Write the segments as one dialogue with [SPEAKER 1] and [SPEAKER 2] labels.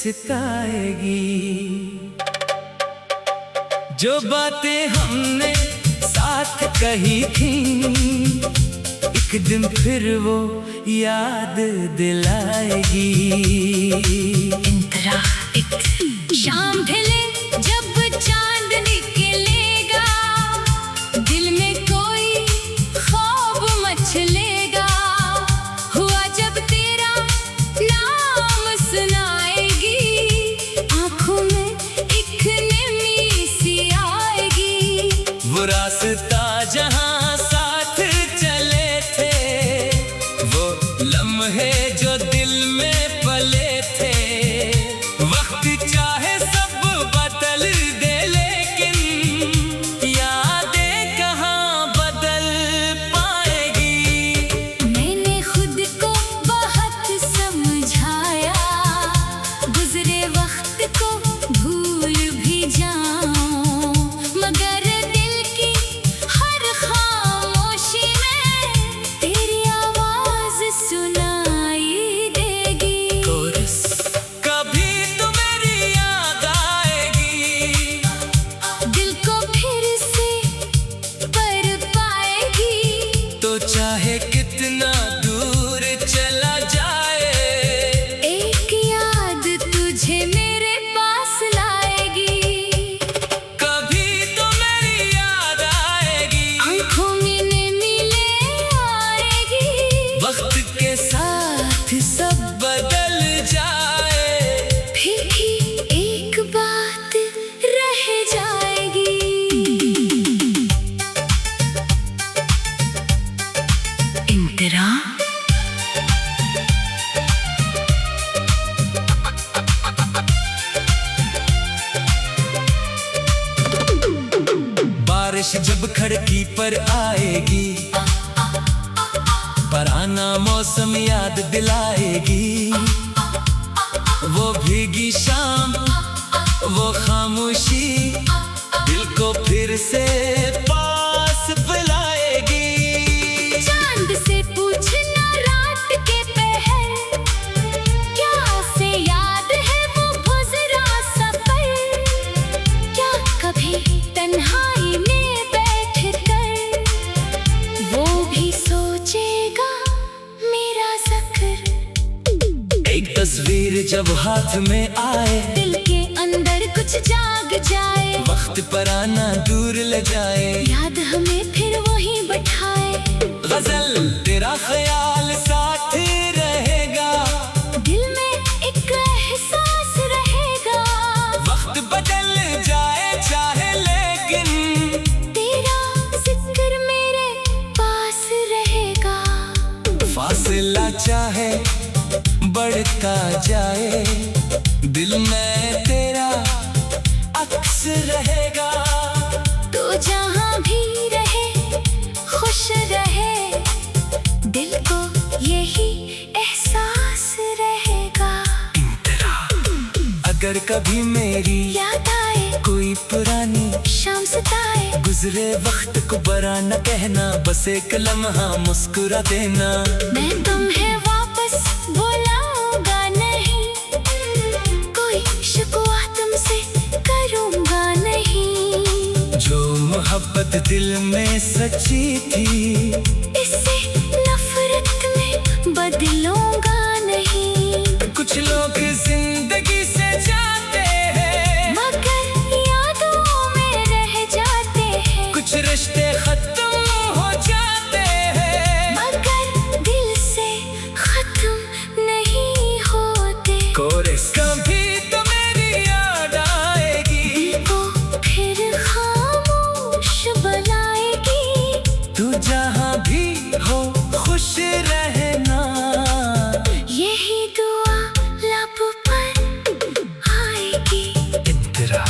[SPEAKER 1] सिताएगी। जो बातें हमने साथ कही थी, एक दिन फिर वो याद दिलाएगी।
[SPEAKER 2] इंतरा एक शाम ढले जब चांद निकलेगा, दिल में कोई ख्वाब मचलेगा। हुआ जब तेरा नाम सुनाएगी, आंखों में एक नमी सी आएगी।
[SPEAKER 1] वो रास्ता जहां साथ चले थे, वो लम्हे जो दिल में पले थे। वक्त चाहे सब बदल दे, लेकिन यादें कहाँ बदल पाएगी।
[SPEAKER 2] मैंने खुद को बहुत समझाया, गुजरे वक्त को भूल भी जाऊं, मगर दिल की हर खामोशी में तेरी आवाज सुनाई देगी।
[SPEAKER 1] कभी तो मेरी याद आएगी,
[SPEAKER 2] दिल को फिर से पर पाएगी।
[SPEAKER 1] तो चाहे कितना दूर चला जाए,
[SPEAKER 2] एक याद तुझे मेरे पास लाएगी।
[SPEAKER 1] कभी तो मेरी याद आएगी।
[SPEAKER 2] आंखों में नमी ले आएगी।
[SPEAKER 1] वक्त के साथ सब बदल जाए,
[SPEAKER 2] फिर भी एक बात रह जाएगी। इंतरा
[SPEAKER 1] बारिश जब खिड़की पर आएगी, पुराना मौसम याद दिलाएगी। वो भीगी शाम, वो खामोशी, दिल को फिर से पास बुलाएगी।
[SPEAKER 2] चांद से पूछना रात के पहर, क्या से याद है वो गुजरा सफर। क्या कभी तन्हाई में बैठकर वो भी सोचेगा मेरा ज़िक्र।
[SPEAKER 1] एक तस्वीर जब हाथ में आए,
[SPEAKER 2] दिल के अंदर कुछ जाग जाए।
[SPEAKER 1] वक्त पुराना दूर ले जाए,
[SPEAKER 2] याद हमें फिर वहीं बैठाए।
[SPEAKER 1] गजल तेरा ख्याल साथ रहेगा,
[SPEAKER 2] दिल में एक एहसास रहेगा।
[SPEAKER 1] वक्त बदल जाए चाहे, लेकिन
[SPEAKER 2] तेरा जिक्र मेरे पास रहेगा।
[SPEAKER 1] फासला चाहे बढ़ता जाए, दिल में तेरा अक्स रहेगा।
[SPEAKER 2] तो जहाँ भी रहे खुश रहे, दिल को यही एहसास रहेगा।
[SPEAKER 1] अगर कभी मेरी
[SPEAKER 2] याद आए
[SPEAKER 1] कोई पुरानी
[SPEAKER 2] शाम सताए,
[SPEAKER 1] गुजरे वक्त को बुरा न कहना, बस एक लम्हा मुस्कुरा देना।
[SPEAKER 2] मैं तुम्हें वापस बुलाऊंगा नहीं, कोई शिकवा तुमसे करूंगा नहीं।
[SPEAKER 1] जो मोहब्बत दिल में सच्ची थी,
[SPEAKER 2] इससे नफरत में बदलूंगा नहीं।
[SPEAKER 1] कुछ लोग जिंदगी से जाते हैं,
[SPEAKER 2] मगर यादों में रह जाते हैं।
[SPEAKER 1] कुछ रिश्ते खत्म हो जाते हैं,
[SPEAKER 2] मगर दिल से खत्म नहीं होते।
[SPEAKER 1] कभी तो मेरी याद आएगी,
[SPEAKER 2] दिल को फिर खामोश बनाएगी।
[SPEAKER 1] तू जहाँ भी हो खुश रहना।
[SPEAKER 2] यही दुआ लब पर आएगी।
[SPEAKER 1] इंतरा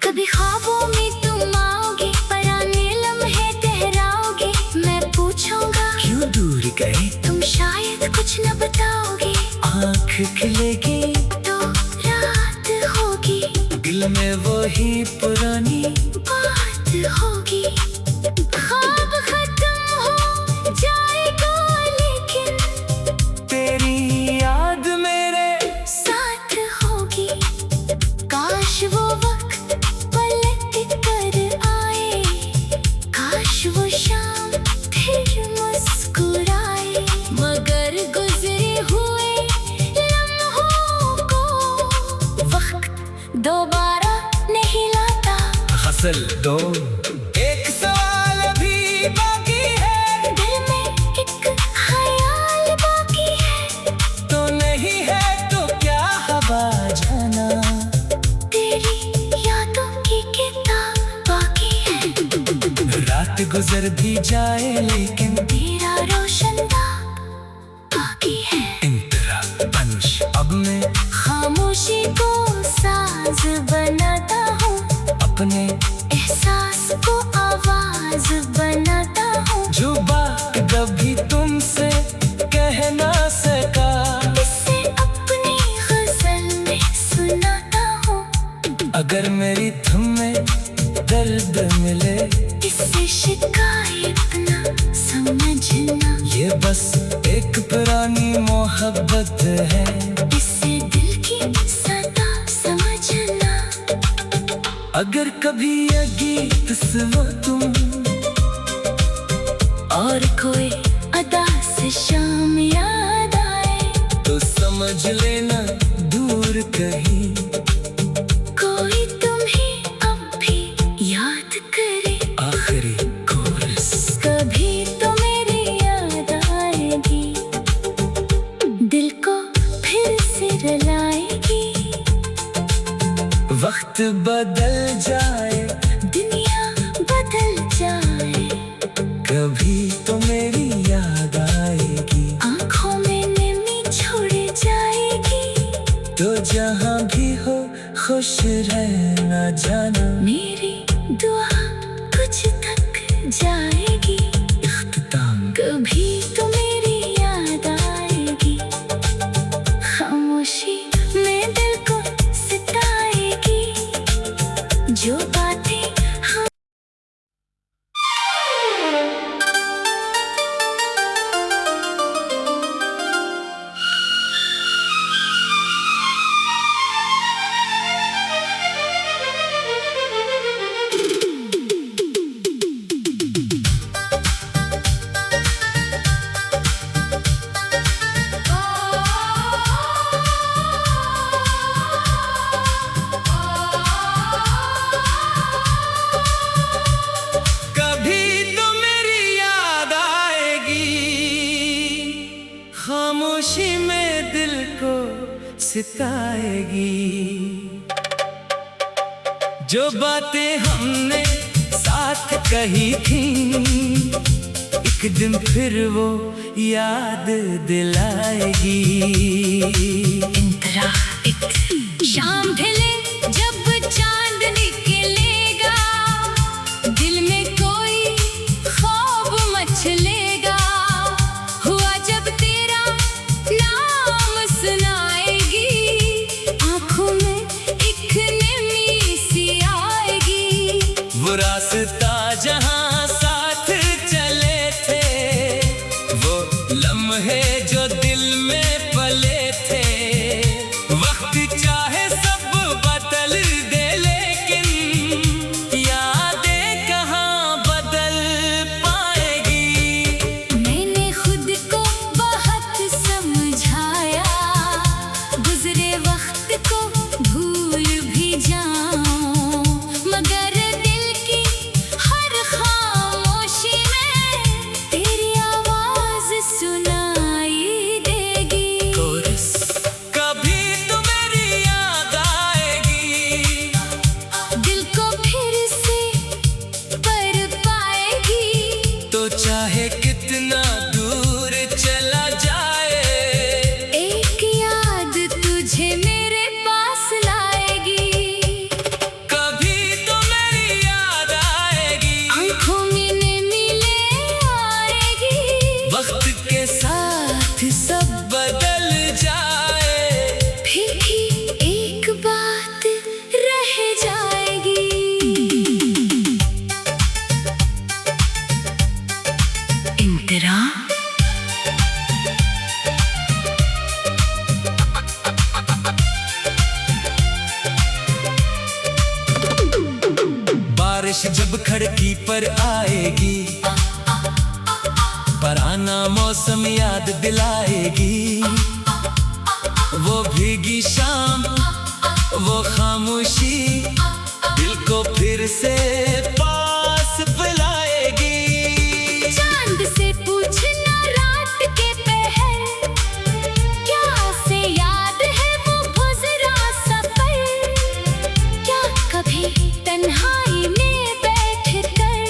[SPEAKER 2] कभी ख्वाबों में तुम आओगे, पुराने लम्हे ठहराओगे। मैं पूछूंगा
[SPEAKER 1] क्यों दूर गए,
[SPEAKER 2] तुम शायद कुछ न बताओगे।
[SPEAKER 1] आँख खिलेगी
[SPEAKER 2] तो रात होगी,
[SPEAKER 1] दिल में वही पुरानी
[SPEAKER 2] बात होगी। ख्वाब खत्म हो जाएगा, लेकिन
[SPEAKER 1] तेरी याद मेरे
[SPEAKER 2] साथ
[SPEAKER 1] वक्त गुजर भी जाए लेकिन
[SPEAKER 2] तेरा रोशन बाकी है।
[SPEAKER 1] इंतरा अंश अब मैं
[SPEAKER 2] खामोशी को साज बनाता हूँ,
[SPEAKER 1] अपने
[SPEAKER 2] एहसास को आवाज बनाता हूँ।
[SPEAKER 1] जो बात कभी तुमसे कह ना सका,
[SPEAKER 2] इसे अपनी गजल में सुनाता हूँ।
[SPEAKER 1] अगर मेरी तुम्हें दर्द मिले,
[SPEAKER 2] इससे शिकायत ना समझना।
[SPEAKER 1] ये बस एक पुरानी मोहब्बत है,
[SPEAKER 2] इससे दिल की सदा समझना।
[SPEAKER 1] अगर कभी ये गीत सुनो तुम
[SPEAKER 2] और कोई अदा से शाम याद आए,
[SPEAKER 1] तो समझ लेना दूर कहीं
[SPEAKER 2] कोई तुम्हें अब भी याद करे।
[SPEAKER 1] आखिरी कोरस।
[SPEAKER 2] कभी तो मेरी याद आएगी, दिल को फिर से रुलाएगी।
[SPEAKER 1] वक्त बदल जाए,
[SPEAKER 2] दुनिया बदल जाए,
[SPEAKER 1] कभी तो मेरी याद आएगी।
[SPEAKER 2] आँखों में नमी छोड़ जाएगी।
[SPEAKER 1] तो जहाँ भी हो खुश रहना जाना,
[SPEAKER 2] मेरी दुआ कुछ तक जाएगी।
[SPEAKER 1] इख्तिताम।
[SPEAKER 2] कभी तो मेरी याद आएगी, खामोशी में दिल को सताएगी। जो बातें हम
[SPEAKER 1] कभी तो मेरी याद आएगी, खामोशी में दिल को सिताएगी। जो बातें हमने साथ कही थी, एक दिन फिर वो याद दिलाएगी।
[SPEAKER 2] इंतरा एक शाम ढले जब चांद निकलेगा, दिल में कोई ख्वाब मचलेगा। हुआ जब तेरा नाम सुनाएगी, आँखों में एक नमी सी आएगी।
[SPEAKER 1] वो रास्ता जहाँ साथ चले थे, वो लम्हे जो दिल में पले थे। वक्त चाहे सब बदल दे, लेकिन यादें कहाँ बदल पाएगी।
[SPEAKER 2] मैंने खुद को बहुत समझाया, गुजरे वक्त को भूल भी जाऊं, मगर दिल की हर खामोशी में तेरी आवाज सुनाई देगी।
[SPEAKER 1] कोरस। कभी तो मेरी याद आएगी,
[SPEAKER 2] दिल को फिर से पर पाएगी।
[SPEAKER 1] तो चाहे कितना दूर चला जाए,
[SPEAKER 2] एक याद तुझे मेरे पास लाएगी।
[SPEAKER 1] कभी तो मेरी याद आएगी।
[SPEAKER 2] आँखों में नमी ले आएगी।
[SPEAKER 1] वक्त के साथ सब बदल जाए,
[SPEAKER 2] फिर भी एक बात रह जाएगी। इंतरा
[SPEAKER 1] बारिश जब खिड़की पर आएगी, पराना मौसम याद दिलाएगी। वो भीगी शाम, वो खामोशी, दिल को फिर से पास बुलाएगी।
[SPEAKER 2] चांद से पूछना रात के पहर, क्या से याद है वो गुजरा सफर। क्या कभी तन्हाई में बैठ कर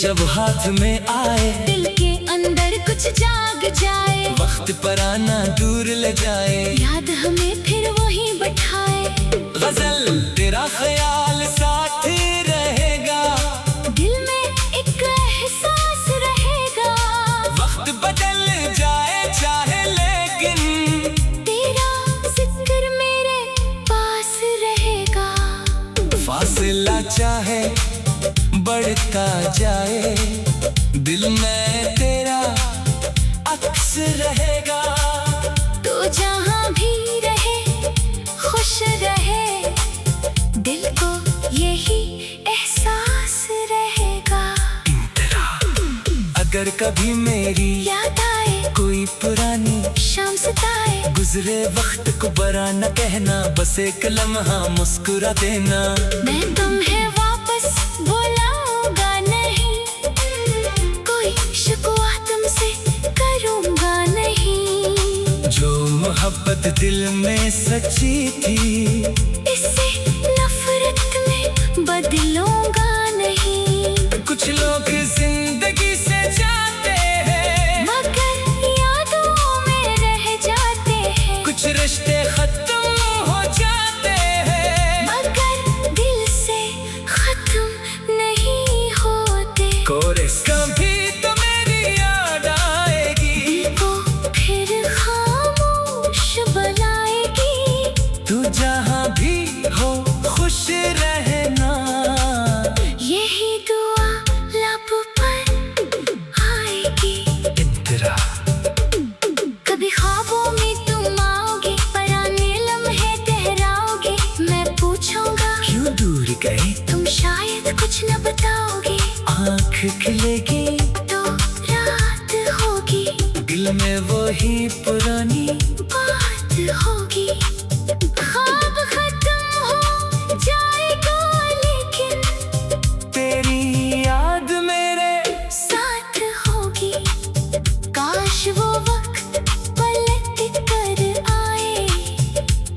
[SPEAKER 1] जब हाथ में आए,
[SPEAKER 2] दिल के अंदर कुछ जाग जाए,
[SPEAKER 1] वक्त पर आना दूर ले जाए,
[SPEAKER 2] याद हमें फिर वहीं बैठाए।
[SPEAKER 1] गजल तेरा ख्याल साथ रहेगा,
[SPEAKER 2] दिल में एक एहसास रहेगा,
[SPEAKER 1] वक्त बदल जाए चाहे लेकिन
[SPEAKER 2] तेरा जिक्र मेरे पास रहेगा।
[SPEAKER 1] फासला चाहे बढ़ता जाए, दिल में तेरा अक्स रहेगा।
[SPEAKER 2] तो जहाँ भी रहे खुश रहे, दिल को यही एहसास रहेगा।
[SPEAKER 1] अगर कभी मेरी
[SPEAKER 2] याद आए
[SPEAKER 1] कोई पुरानी
[SPEAKER 2] शाम सताए,
[SPEAKER 1] गुजरे वक्त को बुरा न कहना, बस एक लम्हा मुस्कुरा देना।
[SPEAKER 2] मैं तुम्हें वापस बुलाऊंगा नहीं, कोई शिकवा तुमसे करूंगा नहीं।
[SPEAKER 1] जो मोहब्बत दिल में सच्ची थी,
[SPEAKER 2] इससे नफरत में बदलूंगा नहीं।
[SPEAKER 1] कुछ लोग जिंदगी से जाते हैं,
[SPEAKER 2] मगर यादों में रह जाते हैं।
[SPEAKER 1] कुछ रिश्ते खत्म हो जाते हैं,
[SPEAKER 2] मगर दिल से खत्म नहीं होते।
[SPEAKER 1] कोरेस कभी तो मेरी याद आएगी,
[SPEAKER 2] दिल को फिर खामोश बनाएगी।
[SPEAKER 1] तू जहाँ भी हो खुश रहना।
[SPEAKER 2] यही दुआ लब पर आएगी।
[SPEAKER 1] इंतरा
[SPEAKER 2] कभी ख्वाबों में तुम आओगे, पुराने लम्हे ठहराओगे। मैं पूछूंगा
[SPEAKER 1] क्यों दूर गए,
[SPEAKER 2] तुम शायद कुछ न बताओगे।
[SPEAKER 1] आँख खिलेगी
[SPEAKER 2] तो रात होगी,
[SPEAKER 1] दिल में वही पुरानी
[SPEAKER 2] बात होगी। ख्वाब खत्म हो जाएगा लेकिन
[SPEAKER 1] तेरी याद मेरे
[SPEAKER 2] साथ होगी। काश वो वक्त पलट कर आए,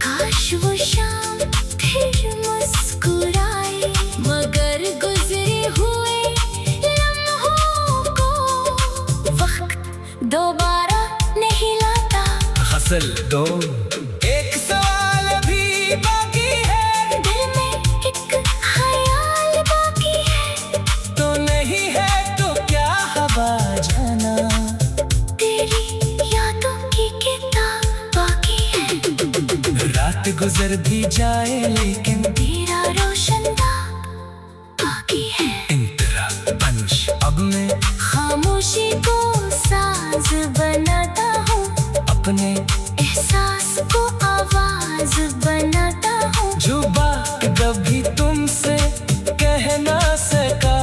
[SPEAKER 2] काश वो शाम फिर मुस्कुराए। मगर गुजरे हुए लम्हों को वक्त दोबारा नहीं लाता।
[SPEAKER 1] हसल दो, एक सवाल भी बाकी है,
[SPEAKER 2] दिल में एक ख्याल बाकी है,
[SPEAKER 1] तो नहीं है तो क्या हवा जाना।
[SPEAKER 2] तेरी यादों की किताब बाकी है।
[SPEAKER 1] रात गुजर भी जाए लेकिन
[SPEAKER 2] तेरा रोशन दाग बाकी है।
[SPEAKER 1] इंतरा पंच अब मैं
[SPEAKER 2] खामोशी को साज बनाता हूँ,
[SPEAKER 1] अपने
[SPEAKER 2] एहसास को आवाज बनाता हूँ।
[SPEAKER 1] जो बात कभी तुमसे कह ना सका,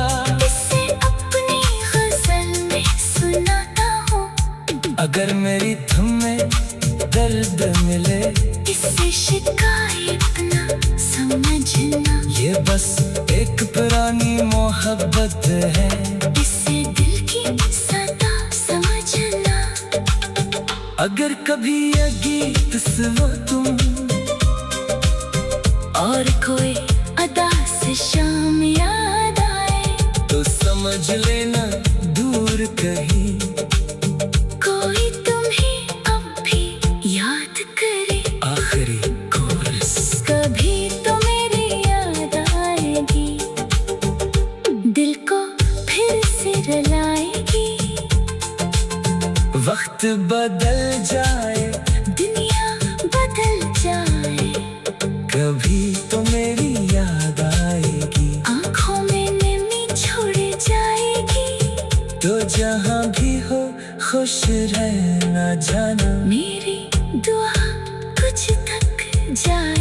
[SPEAKER 2] इसे अपनी गजल में सुनाता हूँ।
[SPEAKER 1] अगर मेरी धुन में दर्द मिले,
[SPEAKER 2] इससे शिकायत न समझना।
[SPEAKER 1] ये बस एक पुरानी मोहब्बत है,
[SPEAKER 2] इससे दिल की सदा समझना।
[SPEAKER 1] अगर कभी ये गीत सुनो तुम,
[SPEAKER 2] और कोई अदा से शाम याद आए,
[SPEAKER 1] तो समझ लेना दूर कहीं
[SPEAKER 2] कोई तुम्हें अब भी याद करे।
[SPEAKER 1] आखिरी कोरस।
[SPEAKER 2] कभी तो मेरी याद आएगी, दिल को फिर से रुलाएगी।
[SPEAKER 1] वक्त बदल जाए,
[SPEAKER 2] दुनिया बदल जाए,
[SPEAKER 1] कभी तो मेरी याद आएगी,
[SPEAKER 2] आंखों में नमी छोड़ जाएगी।
[SPEAKER 1] तो जहाँ भी हो खुश रहना जाना।
[SPEAKER 2] मेरी दुआ कुछ तक जाए।